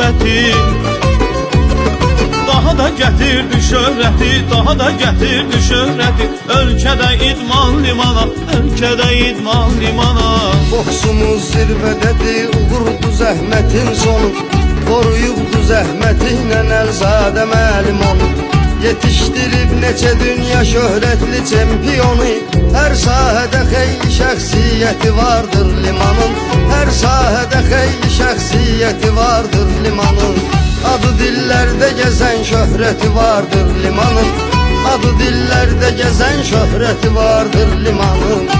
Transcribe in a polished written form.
şöhrəti. Daha da gətirdi şöhrəti, daha da gətirdi şöhrəti. Ölkədə idman limana, ölkədə idman limana. Boksumuz zirvədədir, uğurdu zəhmətin sonu. Koruyubdu zəhmətinlə Əlzadə müəllim onu. Yetişdirib neçə dünya şöhrətli çempionu. Hər sahədə xeyli şəxsiyyəti vardır limanın. Hər sahədə xeyli şəxsiyyəti vardır limanın. Adı dillərdə gəzən şöhrəti vardır limanın. Adı dillərdə gəzən şöhrəti vardır limanın.